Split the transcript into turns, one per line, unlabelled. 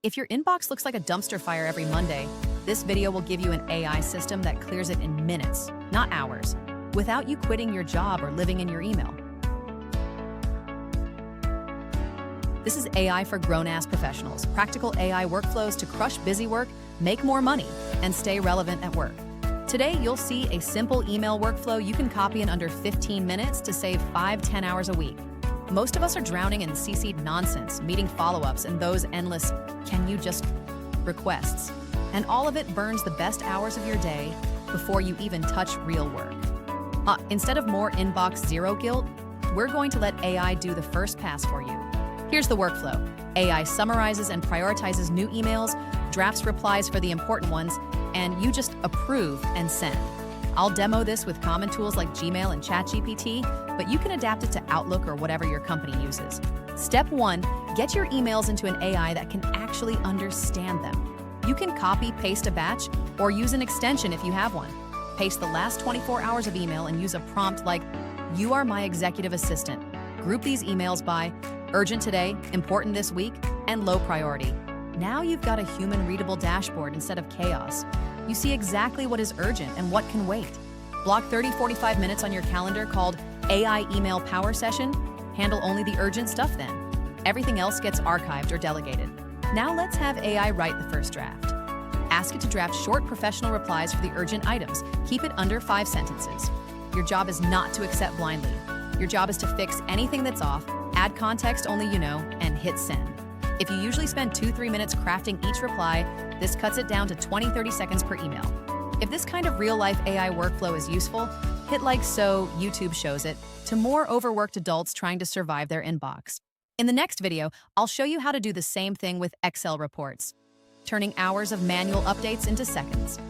If your inbox looks like a dumpster fire every Monday, this video will give you an AI system that clears it in minutes, not hours, without you quitting your job or living in your email. This is AI for grown-ass professionals, practical AI workflows to crush busy work, make more money, and stay relevant at work. Today, you'll see a simple email workflow you can copy in under 15 minutes to save 5-10 hours a week. Most of us are drowning in CC'd nonsense, meeting follow-ups, and those endless "can you just" requests. And all of it burns the best hours of your day before you even touch real work. Instead of more inbox zero guilt, we're going to let AI do the first pass for you. Here's the workflow. AI summarizes and prioritizes new emails, drafts replies for the important ones, and you just approve and send. I'll demo this with common tools like Gmail and ChatGPT, but you can adapt it to Outlook or whatever your company uses. Step 1, get your emails into an AI that can actually understand them. You can copy, paste a batch, or use an extension if you have one. Paste the last 24 hours of email and use a prompt like, "You are my executive assistant." Group these emails by urgent today, important this week, and low priority. Now you've got a human-readable dashboard instead of chaos. You see exactly what is urgent and what can wait. Block 30-45 minutes on your calendar called AI Email Power Session. Handle only the urgent stuff then. Everything else gets archived or delegated. Now let's have AI write the first draft. Ask it to draft short professional replies for the urgent items. Keep it under 5 sentences. Your job is not to accept blindly. Your job is to fix anything that's off, add context only you know, and hit send. If you usually spend 2-3 minutes crafting each reply, this cuts it down to 20-30 seconds per email. If this kind of real-life AI workflow is useful, hit like so YouTube shows it to more overworked adults trying to survive their inbox. In the next video, I'll show you how to do the same thing with Excel reports, turning hours of manual updates into seconds.